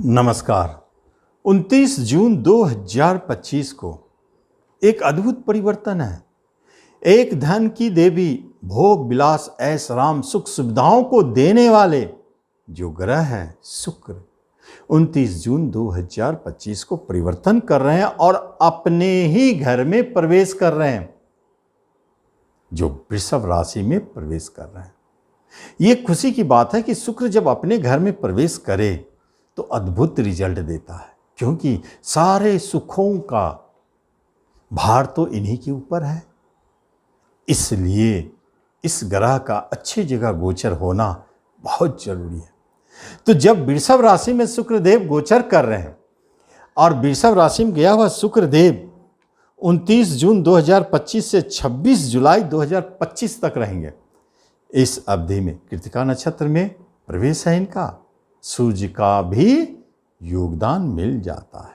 नमस्कार। 29 जून 2025 को एक अद्भुत परिवर्तन है। एक धन की देवी, भोग विलास ऐश राम सुख सुविधाओं को देने वाले जो ग्रह है शुक्र 29 जून 2025 को परिवर्तन कर रहे हैं और अपने ही घर में प्रवेश कर रहे हैं, जो वृषभ राशि में प्रवेश कर रहे हैं। ये खुशी की बात है कि शुक्र जब अपने घर में प्रवेश करे तो अद्भुत रिजल्ट देता है, क्योंकि सारे सुखों का भार तो इन्हीं के ऊपर है। इसलिए इस ग्रह का अच्छी जगह गोचर होना बहुत जरूरी है। तो जब वृषभ राशि में शुक्रदेव गोचर कर रहे हैं और वृषभ राशि में गया हुआ शुक्रदेव 29 जून 2025 से 26 जुलाई 2025 तक रहेंगे। इस अवधि में कृतिका नक्षत्र में प्रवेश है इनका। सूर्य का भी योगदान मिल जाता है।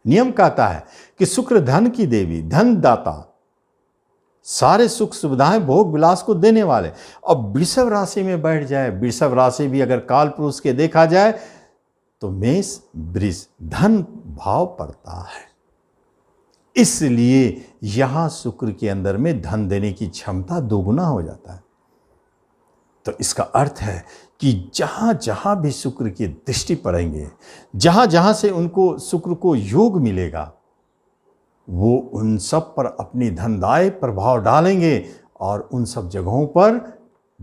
नियम कहता है कि शुक्र धन की देवी, धन दाता, सारे सुख सुविधाएं भोग विलास को देने वाले, और वृषभ राशि में बैठ जाए। वृषभ राशि भी अगर काल पुरुष के देखा जाए तो मेष वृष धन भाव पड़ता है। इसलिए यहां शुक्र के अंदर में धन देने की क्षमता दोगुना हो जाता है। तो इसका अर्थ है कि जहां जहां भी शुक्र की दृष्टि पड़ेंगे, जहां जहां से उनको शुक्र को योग मिलेगा, वो उन सब पर अपनी धनदायी प्रभाव डालेंगे और उन सब जगहों पर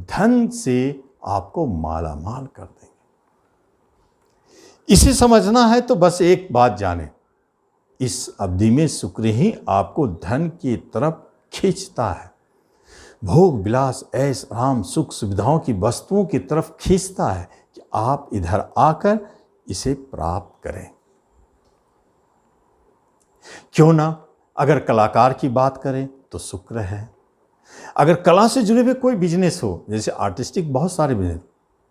धन से आपको मालामाल कर देंगे। इसे समझना है तो बस एक बात जाने, इस अवधि में शुक्र ही आपको धन की तरफ खींचता है, भोग विलास ऐश आराम सुख सुविधाओं की वस्तुओं की तरफ खींचता है कि आप इधर आकर इसे प्राप्त करें। क्यों ना, अगर कलाकार की बात करें तो शुक्र है। अगर कला से जुड़े हुए कोई बिजनेस हो, जैसे आर्टिस्टिक बहुत सारे बिजनेस,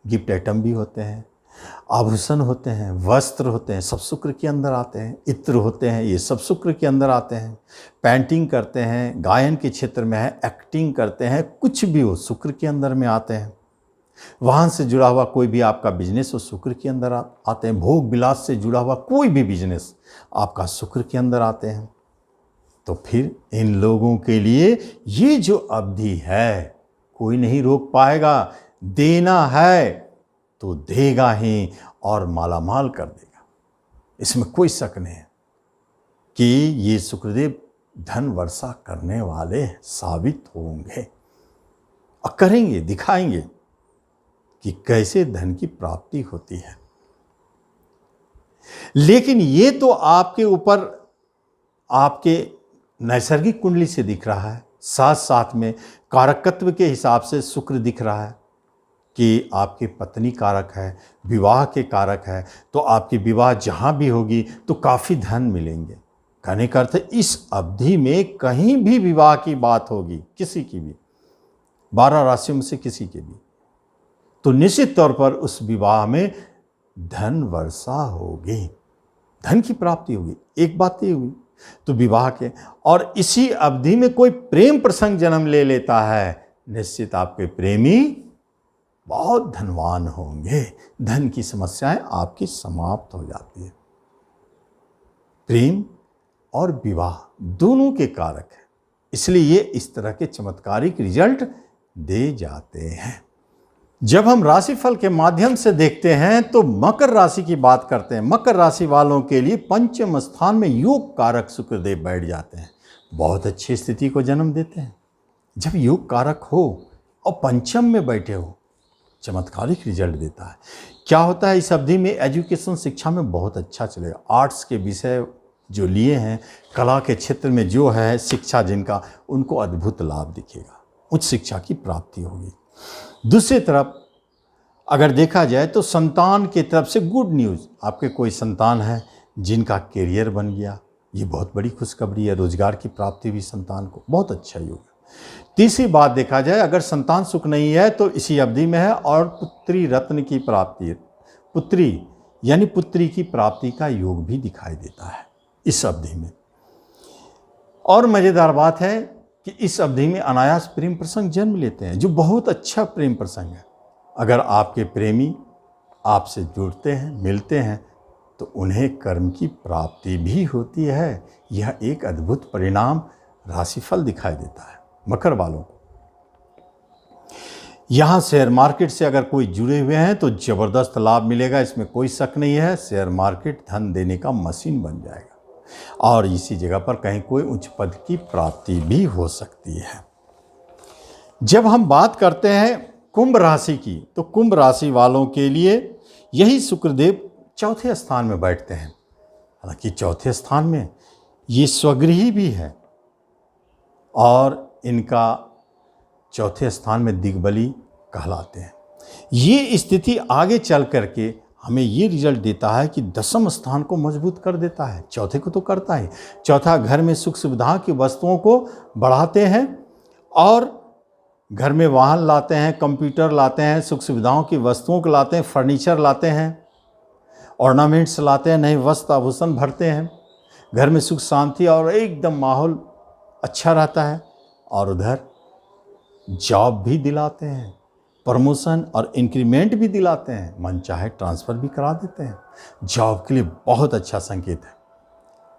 गिफ्ट आइटम भी होते हैं, आभूषण होते हैं, वस्त्र होते हैं, सब शुक्र के अंदर आते हैं। इत्र होते हैं, ये सब शुक्र के अंदर आते हैं। पेंटिंग करते हैं, गायन के क्षेत्र में है, एक्टिंग करते हैं, कुछ भी हो शुक्र के अंदर में आते हैं। वाहन से जुड़ा हुआ कोई भी आपका बिजनेस हो शुक्र के अंदर आते हैं। भोग विलास से जुड़ा हुआ कोई भी बिजनेस आपका शुक्र के अंदर आते हैं। तो फिर इन लोगों के लिए ये जो अवधि है कोई नहीं रोक पाएगा। देना है तो देगा ही और मालामाल कर देगा, इसमें कोई शक नहीं है कि ये शुक्रदेव धन वर्षा करने वाले साबित होंगे और करेंगे, दिखाएंगे कि कैसे धन की प्राप्ति होती है। लेकिन ये तो आपके ऊपर आपके नैसर्गिक कुंडली से दिख रहा है, साथ साथ में कारकत्व के हिसाब से शुक्र दिख रहा है कि आपकी पत्नी कारक है, विवाह के कारक है। तो आपकी विवाह जहाँ भी होगी तो काफ़ी धन मिलेंगे। कहने का अर्थ है इस अवधि में कहीं भी विवाह की बात होगी, किसी की भी, 12 राशियों में से किसी के भी, तो निश्चित तौर पर उस विवाह में धन वर्षा होगी, धन की प्राप्ति होगी। एक बात ये हुई तो विवाह के, और इसी अवधि में कोई प्रेम प्रसंग जन्म ले लेता है, निश्चित आपके प्रेमी बहुत धनवान होंगे। धन की समस्याएं आपकी समाप्त हो जाती है। प्रेम और विवाह दोनों के कारक है, इसलिए ये इस तरह के चमत्कारिक रिजल्ट दे जाते हैं। जब हम राशिफल के माध्यम से देखते हैं तो मकर राशि की बात करते हैं। मकर राशि वालों के लिए पंचम स्थान में योग कारक शुक्रदेव बैठ जाते हैं, बहुत अच्छी स्थिति को जन्म देते हैं। जब योग कारक हो और पंचम में बैठे हो, चमत्कारिक रिजल्ट देता है। क्या होता है इस अवधि में, एजुकेशन शिक्षा में बहुत अच्छा चलेगा। आर्ट्स के विषय जो लिए हैं, कला के क्षेत्र में जो है शिक्षा जिनका, उनको अद्भुत लाभ दिखेगा, उच्च शिक्षा की प्राप्ति होगी। दूसरी तरफ अगर देखा जाए तो संतान की तरफ से गुड न्यूज़, आपके कोई संतान है जिनका कैरियर बन गया, ये बहुत बड़ी खुशखबरी है। रोजगार की प्राप्ति भी संतान को, बहुत अच्छा योग है। तीसरी बात देखा जाए, अगर संतान सुख नहीं है तो इसी अवधि में है, और पुत्री रत्न की प्राप्ति, पुत्री यानी पुत्री की प्राप्ति का योग भी दिखाई देता है इस अवधि में। और मज़ेदार बात है कि इस अवधि में अनायास प्रेम प्रसंग जन्म लेते हैं, जो बहुत अच्छा प्रेम प्रसंग है। अगर आपके प्रेमी आपसे जुड़ते हैं, मिलते हैं, उन्हें कर्म की प्राप्ति भी होती है। यह एक अद्भुत परिणाम राशिफल दिखाई देता है मकर वालों को। यहाँ शेयर मार्केट से अगर कोई जुड़े हुए हैं तो जबरदस्त लाभ मिलेगा, इसमें कोई शक नहीं है। शेयर मार्केट धन देने का मशीन बन जाएगा और इसी जगह पर कहीं कोई उच्च पद की प्राप्ति भी हो सकती है। जब हम बात करते हैं कुंभ राशि की, तो कुंभ राशि वालों के लिए यही शुक्रदेव चौथे स्थान में बैठते हैं। हालांकि चौथे स्थान में ये स्वगृही भी है और इनका चौथे स्थान में दिग्बली कहलाते हैं। ये स्थिति आगे चल करके हमें ये रिजल्ट देता है कि दसम स्थान को मजबूत कर देता है। चौथे को तो करता है। चौथा घर में सुख सुविधा की वस्तुओं को बढ़ाते हैं और घर में वाहन लाते हैं, कंप्यूटर लाते हैं, सुख सुविधाओं की वस्तुओं को लाते हैं, फर्नीचर लाते हैं, ऑर्नामेंट्स लाते हैं, नए वस्त्र आभूषण भरते हैं। घर में सुख शांति और एकदम माहौल अच्छा रहता है। और उधर जॉब भी दिलाते हैं, प्रमोशन और इंक्रीमेंट भी दिलाते हैं, मन चाहे ट्रांसफ़र भी करा देते हैं। जॉब के लिए बहुत अच्छा संकेत है।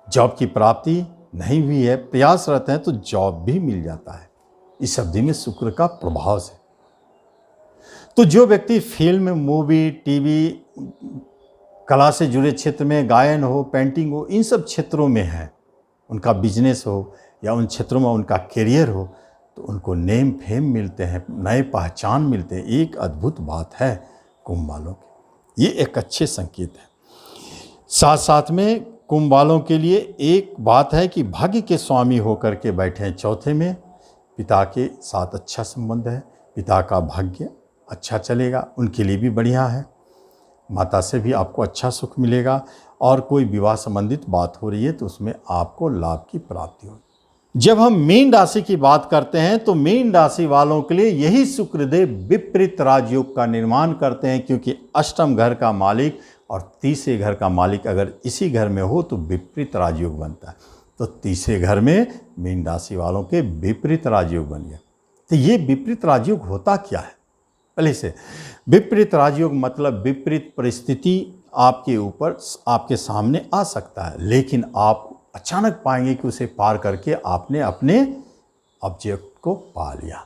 जॉब की प्राप्ति नहीं हुई है, प्रयासरत हैं तो जॉब भी मिल जाता है। इस अवधि में शुक्र का प्रभाव से तो जो व्यक्ति फिल्म, मूवी, टीवी, कला से जुड़े क्षेत्र में, गायन हो, पेंटिंग हो, इन सब क्षेत्रों में है, उनका बिजनेस हो या उन क्षेत्रों में उनका करियर हो, तो उनको नेम फेम मिलते हैं, नए पहचान मिलते हैं। एक अद्भुत बात है कुंभ वालों की, ये एक अच्छे संकेत है। साथ साथ में कुंभ वालों के लिए एक बात है कि भाग्य के स्वामी होकर के बैठे हैं चौथे में। पिता के साथ अच्छा संबंध है, पिता का भाग्य अच्छा चलेगा, उनके लिए भी बढ़िया है। माता से भी आपको अच्छा सुख मिलेगा और कोई विवाह संबंधित बात हो रही है तो उसमें आपको लाभ की प्राप्ति होगी। जब हम मीन राशि की बात करते हैं तो मीन राशि वालों के लिए यही शुक्रदेव विपरीत राजयोग का निर्माण करते हैं, क्योंकि अष्टम घर का मालिक और तीसरे घर का मालिक अगर इसी घर में हो तो विपरीत राजयोग बनता है। तो तीसरे घर में मीन राशि वालों के विपरीत राजयोग बन गया। तो ये विपरीत राजयोग होता क्या है? पहले से विपरीत राजयोग मतलब विपरीत परिस्थिति आपके ऊपर, आपके सामने आ सकता है, लेकिन आप अचानक पाएंगे कि उसे पार करके आपने अपने ऑब्जेक्ट को पा लिया।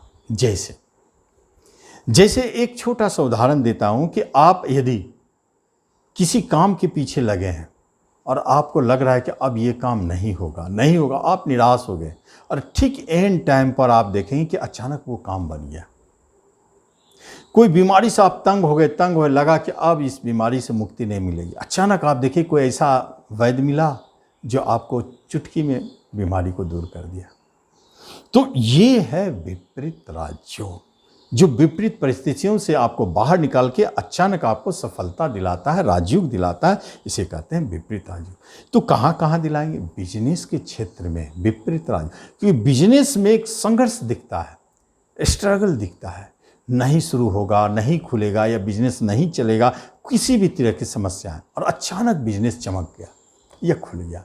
जैसे एक छोटा सा उदाहरण देता हूं कि आप यदि किसी काम के पीछे लगे हैं और आपको लग रहा है कि अब ये काम नहीं होगा, आप निराश हो गए और ठीक एंड टाइम पर आप देखेंगे कि अचानक वो काम बन गया। कोई बीमारी से आप तंग हो गए, लगा कि अब इस बीमारी से मुक्ति नहीं मिलेगी। अचानक आप देखिए कोई ऐसा वैद्य मिला जो आपको चुटकी में बीमारी को दूर कर दिया। तो ये है विपरीत राजयोग, जो विपरीत परिस्थितियों से आपको बाहर निकाल के अचानक आपको सफलता दिलाता है, राजयोग दिलाता है। इसे कहते हैं विपरीत राजयोग। तो कहाँ कहाँ दिलाएंगे? बिजनेस के क्षेत्र में विपरीत राजयोग, क्योंकि बिजनेस में एक संघर्ष दिखता है, स्ट्रगल दिखता है, नहीं शुरू होगा, नहीं खुलेगा या बिजनेस नहीं चलेगा, किसी भी तरह की समस्या है और अचानक बिजनेस चमक गया या खुल गया।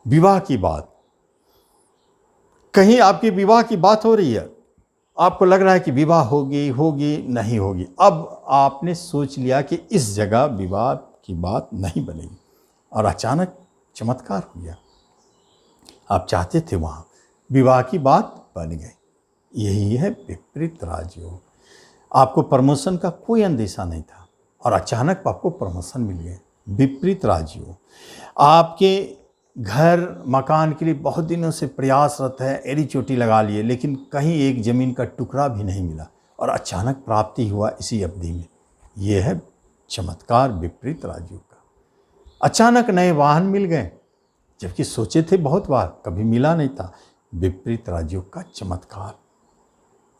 विवाह की बात, कहीं आपकी विवाह की बात हो रही है, आपको लग रहा है कि विवाह होगी नहीं होगी, अब आपने सोच लिया कि इस जगह विवाह की बात नहीं बनेगी और अचानक चमत्कार हो गया। आप चाहते थे वहाँ विवाह की बात बन गई। यही है विपरीत राजयोग। आपको प्रमोशन का कोई अंदेशा नहीं था और अचानक आपको प्रमोशन मिल गया। विपरीत राजयोग। आपके घर मकान के लिए बहुत दिनों से प्रयासरत है, एड़ी चोटी लगा लिए, लेकिन कहीं एक ज़मीन का टुकड़ा भी नहीं मिला और अचानक प्राप्ति हुआ इसी अवधि में। ये है चमत्कार विपरीत राजयोग का। अचानक नए वाहन मिल गए, जबकि सोचे थे बहुत बार, कभी मिला नहीं था। विपरीत राजयोग का चमत्कार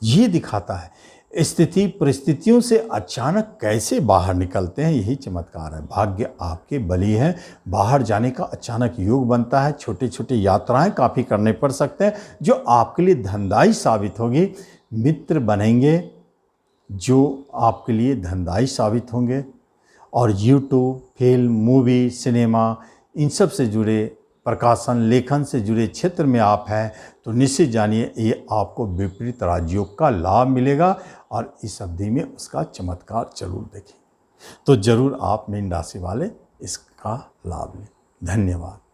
ये दिखाता है स्थिति परिस्थितियों से अचानक कैसे बाहर निकलते हैं, यही चमत्कार है। भाग्य आपके बली है, बाहर जाने का अचानक योग बनता है। छोटे छोटे यात्राएं काफ़ी करने पड़ सकते हैं जो आपके लिए धनदायी साबित होगी। मित्र बनेंगे जो आपके लिए धनदायी साबित होंगे। और यूट्यूब, फिल्म, मूवी, सिनेमा, इन सब से जुड़े, प्रकाशन, लेखन से जुड़े क्षेत्र में आप हैं तो निश्चित जानिए ये आपको विपरीत राजयोग का लाभ मिलेगा और इस अवधि में उसका चमत्कार जरूर देखें। तो जरूर आप मीन राशि वाले इस का लाभ लें। धन्यवाद।